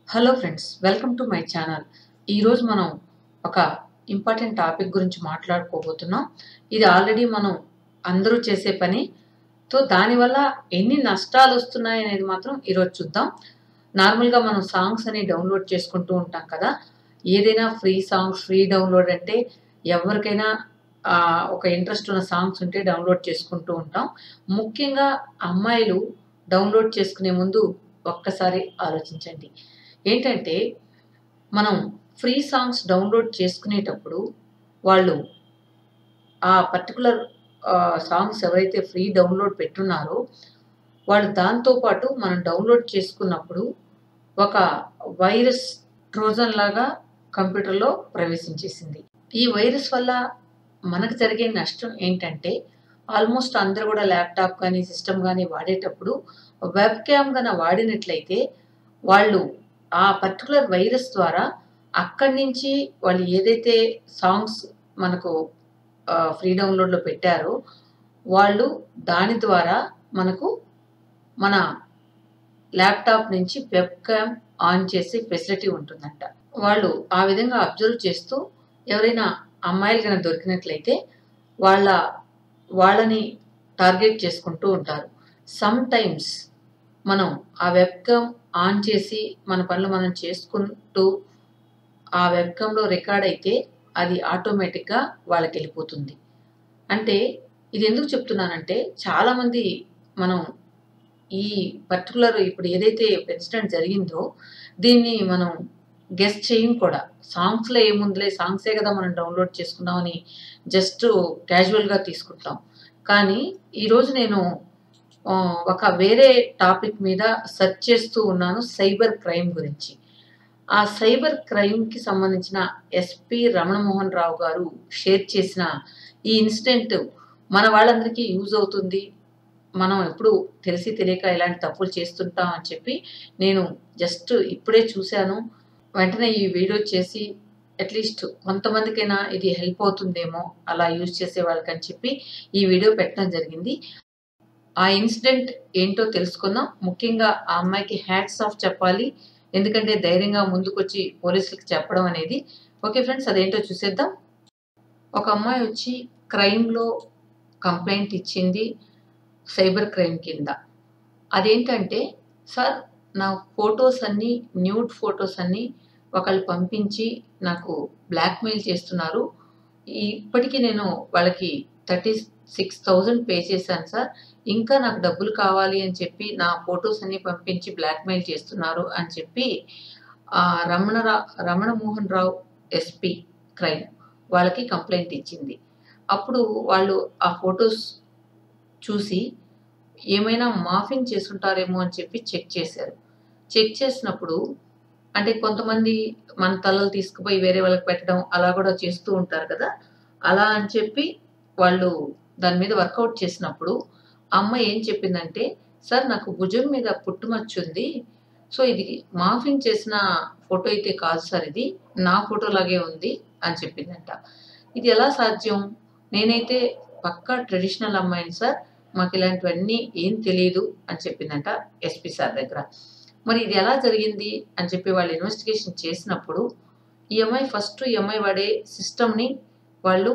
Hello friends, welcome to my channel. ఈరోజు మనం ఒక ఇంపార్టెంట్ టాపిక్ గురించి మాట్లాడుకోబోతున్నాం. ఇది ఆల్రెడీ మనం అందరూ చేసే పని. దానివల్ల ఎన్ని నష్టాలు వస్తున్నాయి అనేది మాత్రం ఈరోజు చూద్దాం. నార్మల్గా మనం సాంగ్స్ అని డౌన్లోడ్ చేసుకుంటూ ఉంటాం కదా. ఏదైనా ఫ్రీ సాంగ్స్, ఫ్రీ డౌన్లోడ్ అంటే ఎవరికైనా ఒక ఇంట్రెస్ట్ ఉన్న సాంగ్స్ ఉంటే డౌన్లోడ్ చేసుకుంటూ ఉంటాం. ముఖ్యంగా అమ్మాయిలు డౌన్లోడ్ చేసుకునే ముందు ఒక్కసారి ఆలోచించండి. ఏంటంటే మనం ఫ్రీ సాంగ్స్ డౌన్లోడ్ చేసుకునేటప్పుడు వాళ్ళు ఆ పర్టికులర్ సాంగ్స్ ఎవరైతే ఫ్రీ డౌన్లోడ్ పెట్టున్నారో వాళ్ళు దాంతో పాటు మనం డౌన్లోడ్ చేసుకున్నప్పుడు ఒక వైరస్ ట్రోజన్ లాగా కంప్యూటర్లో ప్రవేశించేసింది. ఈ వైరస్ వల్ల మనకు జరిగే నష్టం ఏంటంటే ఆల్మోస్ట్ అందరూ కూడా ల్యాప్టాప్ కానీ సిస్టమ్ కానీ వాడేటప్పుడు వెబ్ క్యామ్ కన్నా వాడినట్లయితే వాళ్ళు ఆ పర్టికులర్ వైరస్ ద్వారా అక్కడి నుంచి వాళ్ళు ఏదైతే సాంగ్స్ మనకు ఫ్రీ డౌన్లోడ్లో పెట్టారో వాళ్ళు దాని ద్వారా మనకు మన ల్యాప్టాప్ నుంచి వెబ్ క్యామ్ ఆన్ చేసే ఫెసిలిటీ ఉంటుందంట. వాళ్ళు ఆ విధంగా అబ్జర్వ్ చేస్తూ ఎవరైనా అమ్మాయిలు కనుక దొరికినట్లయితే వాళ్ళని టార్గెట్ చేసుకుంటూ ఉంటారు. సమ్ టైమ్స్ మనం ఆ వెబ్ క్యామ్ ఆన్ చేసి మన పనులు మనం చేసుకుంటూ ఆ వెబ్ క్యామ్లో రికార్డ్ అయితే అది ఆటోమేటిక్గా వాళ్ళకి వెళ్ళిపోతుంది. అంటే ఇది ఎందుకు చెప్తున్నానంటే చాలామంది మనం ఈ పర్టికులర్ ఇప్పుడు ఏదైతే ఇన్సిడెంట్ జరిగిందో దీన్ని మనం గెస్ చేయం కూడా. సాంగ్స్లో ఏముందిలే, సాంగ్సే కదా మనం డౌన్లోడ్ చేసుకున్నామని జస్ట్ క్యాజువల్గా తీసుకుంటాం. కానీ ఈరోజు నేను ఒక వేరే టాపిక్ మీద సెర్చ్ చేస్తూ ఉన్నాను, సైబర్ క్రైమ్ గురించి. ఆ సైబర్ క్రైమ్కి సంబంధించిన ఎస్పి రమణమోహన్ రావు గారు షేర్ చేసిన ఈ ఇన్సిడెంట్ మన వాళ్ళందరికీ యూజ్ అవుతుంది. మనం ఎప్పుడు తెలిసి తెలియక ఇలాంటి తప్పులు చేస్తుంటాం అని చెప్పి నేను జస్ట్ ఇప్పుడే చూశాను. వెంటనే ఈ వీడియో చేసి అట్లీస్ట్ కొంతమందికైనా ఇది హెల్ప్ అవుతుందేమో అలా యూజ్ చేసే వాళ్ళకని చెప్పి ఈ వీడియో పెట్టడం జరిగింది. ఆ ఇన్సిడెంట్ ఏంటో తెలుసుకుందాం. ముఖ్యంగా ఆ అమ్మాయికి హ్యాట్స్ ఆఫ్ చెప్పాలి, ఎందుకంటే ధైర్యంగా ముందుకొచ్చి పోలీసులకు చెప్పడం అనేది. ఓకే ఫ్రెండ్స్, అదేంటో చూసేద్దాం. ఒక అమ్మాయి వచ్చి క్రైమ్లో కంప్లైంట్ ఇచ్చింది, సైబర్ క్రైమ్ కింద. అదేంటంటే, సార్ నా ఫొటోస్ అన్నీ, న్యూడ్ ఫొటోస్ అన్నీ ఒకళ్ళు పంపించి నాకు బ్లాక్మెయిల్ చేస్తున్నారు. ఇప్పటికీ నేను వాళ్ళకి 36,000 పే చేశాను సార్. ఇంకా నాకు డబ్బులు కావాలి అని చెప్పి నా ఫొటోస్ అన్నీ పంపించి బ్లాక్మెయిల్ చేస్తున్నారు అని చెప్పి రమణమోహన్ రావు ఎస్పీ క్రైమ్ వాళ్ళకి కంప్లైంట్ ఇచ్చింది. అప్పుడు వాళ్ళు ఆ ఫొటోస్ చూసి ఏమైనా మాఫింగ్ చేసుంటారేమో అని చెప్పి చెక్ చేశారు. చెక్ చేసినప్పుడు అంటే కొంతమంది మన తలలు తీసుకుపోయి వేరే వాళ్ళకి పెట్టడం అలా కూడా చేస్తూ ఉంటారు కదా. అలా అని చెప్పి వాళ్ళు దాని మీద వర్కౌట్ చేసినప్పుడు ఆ అమ్మాయి ఏం చెప్పిందంటే, సార్ నాకు భుజం మీద పుట్టుమచ్చ ఉంది. సో ఇది మాఫింగ్ చేసిన ఫోటో అయితే కాదు సార్, ఇది నా ఫోటో లాగే ఉంది అని చెప్పిందంట. ఇది ఎలా సాధ్యం? నేనైతే పక్కా ట్రెడిషనల్ అమ్మాయిని సార్, మాకు ఇలాంటివన్నీ ఏం తెలియదు అని చెప్పిందంట ఎస్పీ సార్ దగ్గర. మరి ఇది ఎలా జరిగింది అని చెప్పి వాళ్ళు ఇన్వెస్టిగేషన్ చేసినప్పుడు ఈ అమ్మాయి వాడే సిస్టమ్ని వాళ్ళు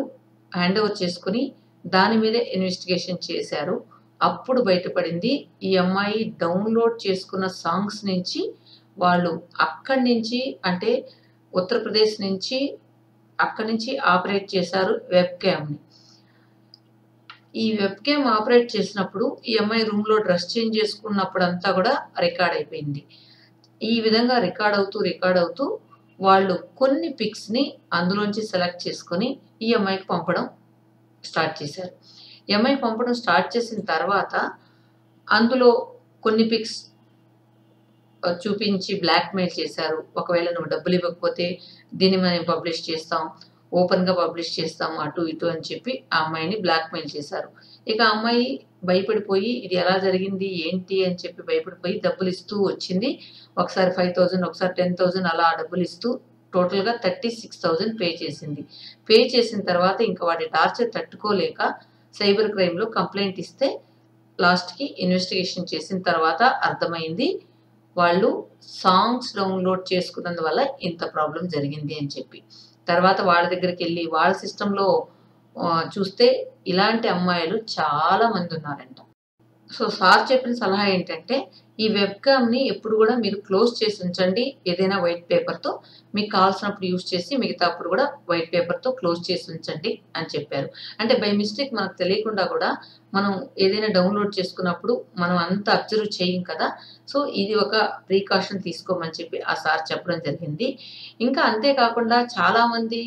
హ్యాండ్ ఓవర్ చేసుకుని దాని మీదే ఇన్వెస్టిగేషన్ చేశారు. అప్పుడు బయటపడింది ఈ అమ్మాయి డౌన్లోడ్ చేసుకున్న సాంగ్స్ నుంచి వాళ్ళు అక్కడి నుంచి, అంటే ఉత్తరప్రదేశ్ నుంచి, అక్కడి నుంచి ఆపరేట్ చేశారు వెబ్ క్యామ్ని. ఈ వెబ్ క్యామ్ ఆపరేట్ చేసినప్పుడు ఈ అమ్మాయి రూమ్లో డ్రెస్ చేంజ్ చేసుకున్నప్పుడు అంతా కూడా రికార్డ్ అయిపోయింది. ఈ విధంగా రికార్డ్ అవుతూ వాళ్ళు కొన్ని పిక్స్ని అందులోంచి సెలెక్ట్ చేసుకొని ఈ అమ్మాయికి పంపడం స్టార్ట్ చేశారు. ఈ అమ్మాయికి పంపడం స్టార్ట్ చేసిన తర్వాత అందులో కొన్ని పిక్స్ చూపించి బ్లాక్మెయిల్ చేశారు. ఒకవేళ నువ్వు డబ్బులు ఇవ్వకపోతే దీన్ని మనం పబ్లిష్ చేస్తాం, ఓపెన్గా పబ్లిష్ చేస్తాం, అటు ఇటు అని చెప్పి ఆ అమ్మాయిని బ్లాక్మెయిల్ చేశారు. ఇక ఆ అమ్మాయి భయపడిపోయి ఇది ఎలా జరిగింది ఏంటి అని చెప్పి భయపడిపోయి డబ్బులు ఇస్తూ వచ్చింది. ఒకసారి 5,000, ఒకసారి 10,000 అలా డబ్బులు ఇస్తూ టోటల్గా 36,000 పే చేసింది. పే చేసిన తర్వాత ఇంకా వాటి టార్చర్ తట్టుకోలేక సైబర్ క్రైమ్లో కంప్లైంట్ ఇస్తే లాస్ట్కి ఇన్వెస్టిగేషన్ చేసిన తర్వాత అర్థమైంది వాళ్ళు సాంగ్స్ డౌన్‌లోడ్ చేసుకున్నందువల్ల ఇంత ప్రాబ్లమ్ జరిగింది అని చెప్పి. తర్వాత వాళ్ళ దగ్గరికెళ్ళి వాళ్ళ సిస్టమ్‌లో చూస్తే ఇలాంటి అమ్మాయిలు చాలా మందున్నారంట. సో, సార్ చెప్పిన సలహా ఏంటంటే, ఈ వెబ్‌కామ్‌ని ఎప్పుడు గూడా మీరు క్లోజ్ చేసి ఉంచండి. ఏదైనా వైట్ పేపర్‌తో మీకు కావాల్సినప్పుడు యూజ్ చేసి, మిగతా అప్పుడు గూడా వైట్ పేపర్‌తో క్లోజ్ చేసి ఉంచండి అని చెప్పారు. అంటే బై మిస్టేక్ మనకు తెలియకుండా గూడా మనం ఏదైనా డౌన్‌లోడ్ చేసుకున్నప్పుడు మనం అంత అబ్జర్వ్ చేయం కదా! సో, ఇది ఒక ప్రికాషన్ తీసుకోమని చెప్పి ఆ సార్ చెప్పడం జరిగింది. ఇంకా అంతే కాకుండా చాలామంది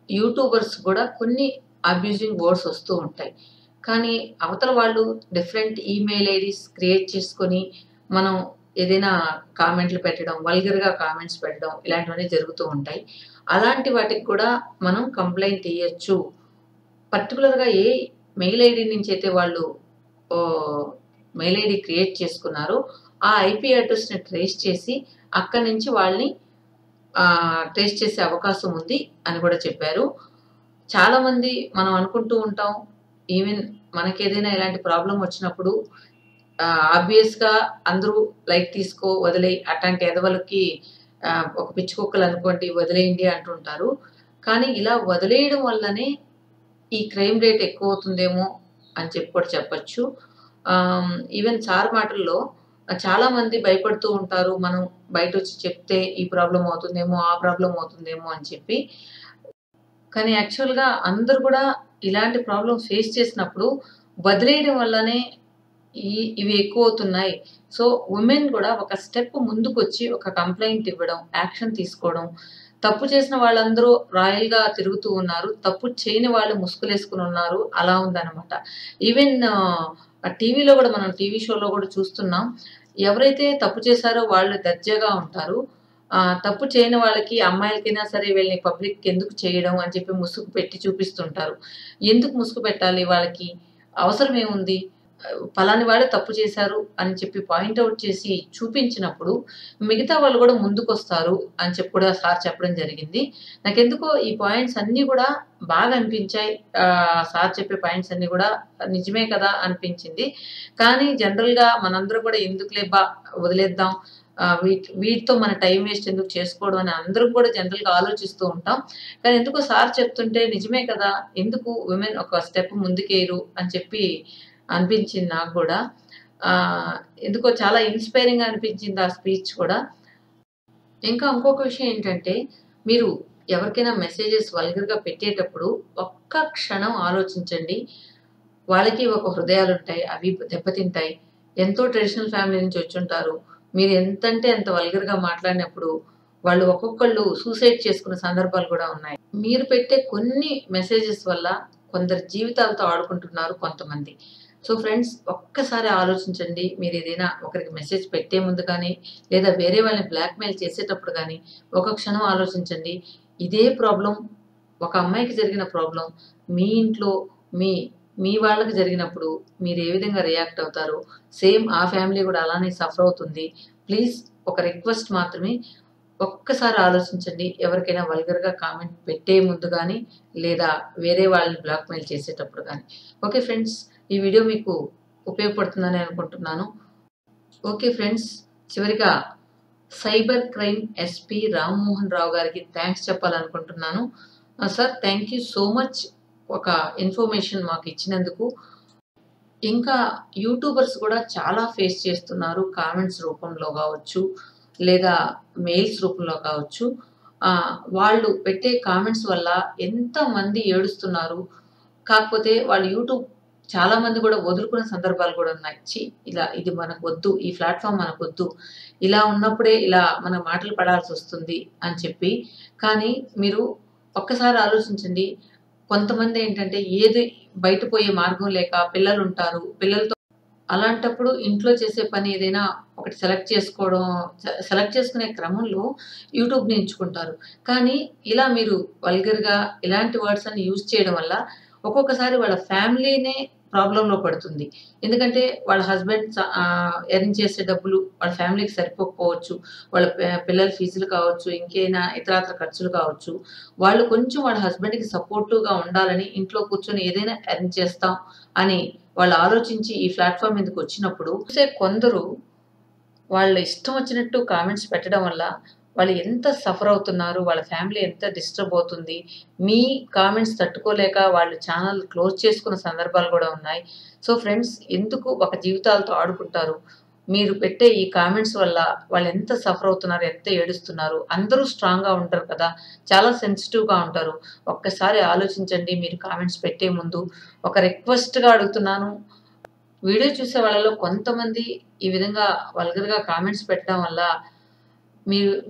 యూట్యూబర్స్ గూడా కొన్ని అబ్యూజింగ్ వర్డ్స్ వస్తూ ఉంటాయి. కానీ అవతల వాళ్ళు డిఫరెంట్ ఈమెయిల్ ఐడీస్ క్రియేట్ చేసుకొని, మనం ఏదైనా కామెంట్లు పెట్టడం, వల్గర్‌గా కామెంట్స్ పెట్టడం ఇలాంటివన్నీ జరుగుతూ ఉంటాయి. అలాంటి వాటికి కూడా మనం కంప్లెయింట్ ఇయ్యొచ్చు. పర్టిక్యులర్‌గా ఏ మెయిల్ ఐడీ నుంచైతే వాళ్ళు ఓహ్, మెయిల్ ఐడీ క్రియేట్ చేసుకున్నారో, ఆ ఐపీ అడ్రెస్‌ని ట్రేస్ చేసి అక్కడి నుంచి వాళ్ళని ట్రేస్ చేసే అవకాశం ఉంది అని కూడా చెప్పారు. చాలామంది మనం అనుకుంటూ ఉంటాం. ఈవెన్ మనకేదైనా ఇలాంటి ప్రాబ్లమ్ వచ్చినప్పుడు ఆబ్వియస్‌గా అందరూ లైట్ తీసుకో, వదిలేయి అట్లాంటి ఎదవలకి ఒక పిచ్చి కుక్కలనుకోండి వదిలేయండి అంటుంటారు. కానీ ఇలా వదిలేయడం వల్లనే ఈ క్రైమ్ రేట్ ఎక్కువవుతుందేమో అని చెప్పి కూడా చెప్పొచ్చు. ఈవెన్ సార్ మాటల్లో చాలామంది భయపడుతూ ఉంటారు. మనం బయటొచ్చి చెప్తే ఈ ప్రాబ్లమ్ అవుతుందేమో, ఆ ప్రాబ్లమ్ అవుతుందేమో అని చెప్పి. కానీ యాక్చువల్‌గా అందరూ గూడా ఇలాంటి ప్రాబ్లమ్స్ ఫేస్ చేసినప్పుడు వదిలేయడం వల్లనే ఇవి ఎక్కువవుతున్నాయి. సో, వుమెన్ గూడా ఒక స్టెప్ ముందుకొచ్చి ఒక కంప్లెయింట్ ఇవ్వడం, యాక్షన్ తీసుకోవడం. తప్పు చేసిన వాళ్ళందరూ రాయల్‌గా తిరుగుతూ ఉన్నారు. తప్పు చేయని వాళ్ళు ముసుగులేసుకొనున్నారు. అలా ఉందనమాట. ఈవెన్ టీవీలో గూడా మనం టీవీ షోలో గూడా చూస్తున్నాం. ఎవరైతే తప్పు చేశారో వాళ్ళు దర్జాగా ఉంటారు. తప్పు చేయని వాళ్ళకి అమ్మాయిలకైనా సరే వీళ్ళని పబ్లిక్‌కి ఎందుకు చేయడం అని చెప్పి ముసుగు పెట్టి చూపిస్తుంటారు. ఎందుకు ముసుగు పెట్టాలి వాళ్ళకి? అవసరం ఏముంది? పలాని వాళ్ళే తప్పు చేశారు అని చెప్పి పాయింట్ ఔట్ చేసి చూపించినప్పుడు, మిగతా వాళ్ళు గూడా ముందుకొస్తారు అని చెప్పి కూడా సార్ చెప్పడం జరిగింది. నాకెందుకో ఈ పాయింట్స్ అన్నీ గూడా బాగా అనిపించాయి. సార్ చెప్పే పాయింట్స్ అన్నీ గూడా నిజమే కదా అనిపించింది. కానీ జనరల్‌గా మనందరం గూడా ఎందుకులే వదిలేద్దాం. వీటితో మన టైమ్ వేస్ట్ ఎందుకు చేసుకోవడం అని అందరం కూడా జనరల్‌గా ఆలోచిస్తూ ఉంటాం. కానీ ఎందుకో సార్ చెప్తుంటే నిజమే కదా! ఎందుకు విమెన్ ఒక స్టెప్ ముందుకేయరు అని చెప్పి అనిపించింది నాకు గూడా. ఎందుకో చాలా ఇన్‌స్పైరింగ్‌గా అనిపించింది ఆ స్పీచ్ కూడా. ఇంకా ఇంకొక విషయం ఏంటంటే, మీరు ఎవరికైనా మెసేజెస్ వల్గర్‌గా పెట్టేటప్పుడు ఒక్క క్షణం ఆలోచించండి. వాళ్ళకి ఒక హృదయాలుంటాయి. అవి దెబ్బతింటాయి. ఎంతో ట్రెడిషనల్ ఫ్యామిలీ నుంచి వచ్చుంటారు. మీరు ఎంతంటే అంత వల్గర్‌గా మాట్లాడినప్పుడు, వాళ్ళు ఒక్కొక్కళ్ళు సూసైడ్ చేసుకున్న సందర్భాలు కూడా ఉన్నాయి. మీరు పెట్టే కొన్ని మెసేజెస్ వల్ల కొందరి జీవితాలతో ఆడుకుంటున్నారు కొంతమంది. సో, ఫ్రెండ్స్ ఒక్కసారి ఆలోచించండి. మీరేదైనా ఒకరికి మెసేజ్ పెట్టే ముందు గానీ, లేదా వేరే వాళ్ళని బ్లాక్‌మెయిల్ చేసేటప్పుడు గానీ, ఒక క్షణం ఆలోచించండి. ఇదే ప్రాబ్లమ్ ఒక అమ్మాయికి జరిగిన ప్రాబ్లమ్ మీ ఇంట్లో మీ మీ వాళ్ళకి జరిగినప్పుడు మీరు ఏ విధంగా రియాక్ట్ అవుతారో, సేమ్ ఆ ఫ్యామిలీ గూడా అలానే సఫర్ అవుతుంది. ప్లీజ్ ఒక రిక్వెస్ట్ మాత్రమే ఒక్కసారి ఆలోచించండి. ఎవరికైనా వల్గర్‌గా కామెంట్ పెట్టే ముందు గానీ, లేదా వేరే వాళ్ళని బ్లాక్‌మెయిల్ చేసేటప్పుడు గానీ. Okay friends. ఈ వీడియో మీకు ఉపయోగపడుతుందని అనుకుంటున్నాను. Okay friends. చివరిగా cyber crime SP Rammohan Rao గారికి థాంక్స్ చెప్పాలనుకుంటున్నాను. Sir thank you so much ఒక ఇన్ఫర్మేషన్ మాకిచ్చినందుకు. ఇంకా యూట్యూబర్స్ గూడా చాలా ఫేస్ చేస్తున్నారు. కామెంట్స్ రూపంలో గావచ్చు, లేదా మెయిల్స్ రూపంలో కావచ్చు. వాళ్ళు పెట్టే కామెంట్స్ వల్ల ఎంతమంది ఏడుస్తున్నారు. కాకపోతే వాళ్ళు యూట్యూబ్ చాలా మంది గూడా వదులుకున్న సందర్భాలు గూడా ఉన్నాయి. ఇలా ఇది మనకొద్దు. ఈ ప్లాట్‌ఫార్మ్ మనకొద్దు. ఇలా ఉన్నప్పుడే ఇలా మన మాటలు పడాల్సొస్తుంది అని చెప్పి. కానీ మీరు ఒక్కసారి ఆలోచించండి. కొంతమందేంటంటే ఏది బయట పోయే మార్గం లేక పిల్లలుంటారు. పిల్లలతో అలాంటప్పుడు ఇంట్లో చేసే పని ఏదైనా ఒకటి సెలెక్ట్ చేసుకునే క్రమంలో యూట్యూబ్‌ని ఎంచుకుంటారు. కానీ ఇలా మీరు వల్గర్‌గా ఇలాంటి వర్డ్స్ అన్ని యూజ్ చేయడం వల్ల ఒక్కొక్కసారి వాళ్ళ ఫ్యామిలీనే ప్రాబ్లమ్‌లో పడుతుంది. ఎందుకంటే వాళ్ళ హస్బెండ్ ఎర్న్ చేసే డబ్బులు వాళ్ళ ఫ్యామిలీకి సరిపోకపోవచ్చు. వాళ్ళ పిల్లల ఫీజులు కావచ్చు, ఇంకేనా ఇతరాతర ఖర్చులు కావచ్చు. వాళ్ళు కొంచెం వాళ్ళ హస్బెండ్‌కి సపోర్టివ్‌గా ఉండాలని ఇంట్లో కూర్చొని ఏదైనా ఎర్న్ చేస్తాం అని వాళ్ళు ఆలోచించి ఈ ప్లాట్‌ఫార్మ్ మీదకొచ్చినప్పుడు చూసే కొందరు వాళ్ళ ఇష్టం వచ్చినట్టు కామెంట్స్ పెట్టడం వల్ల వాళ్ళు ఎంత సఫర్ అవుతున్నారు, వాళ్ళ ఫ్యామిలీ ఎంత డిస్టర్బ్ అవుతుంది. మీ కామెంట్స్ తట్టుకోలేక వాళ్ళు ఛానల్ క్లోజ్ చేసుకున్న సందర్భాలు గూడా ఉన్నాయి. సో, ఫ్రెండ్స్ ఎందుకు ఒక జీవితాలతో ఆడుకుంటారు? మీరు పెట్టే ఈ కామెంట్స్ వల్ల వాళ్ళెంత సఫర్ అవుతున్నారు, ఎంత ఏడుస్తున్నారు. అందరూ స్ట్రాంగ్‌గా ఉండరు కదా! చాలా సెన్సిటివ్‌గా ఉంటారు. ఒక్కసారి ఆలోచించండి మీరు కామెంట్స్ పెట్టే ముందు. ఒక రిక్వెస్ట్‌గా అడుగుతున్నాను. వీడియో చూసే వాళ్ళలో కొంతమంది ఈ విధంగా వల్గర్‌గా కామెంట్స్ పెట్టడం వల్ల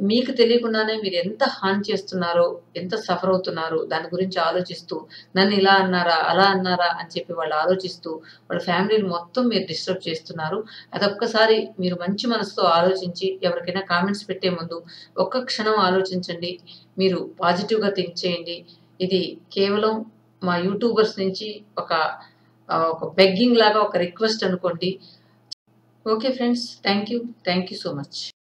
మీకు తెలియకుండానే మీరు ఎంత హాని చేస్తున్నారో, ఎంత సఫర్ అవుతున్నారో దాని గురించి ఆలోచిస్తూ, నన్ను ఇలా అన్నారా? అలా అన్నారా? అని చెప్పి వాళ్ళు ఆలోచిస్తూ, వాళ్ళ ఫ్యామిలీని మొత్తం మీరు డిస్టర్బ్ చేస్తున్నారు. అదొక్కసారి మీరు మంచి మనసుతో ఆలోచించి ఎవరికైనా కామెంట్స్ పెట్టే ముందు ఒక్క క్షణం ఆలోచించండి. మీరు పాజిటివ్‌గా థింక్ చేయండి. ఇది కేవలం మా యూట్యూబర్స్ నుంచి ఒక బెగ్గింగ్ లాగా ఒక రిక్వెస్ట్ అనుకోండి. Okay friends. Thank you. Thank you so much.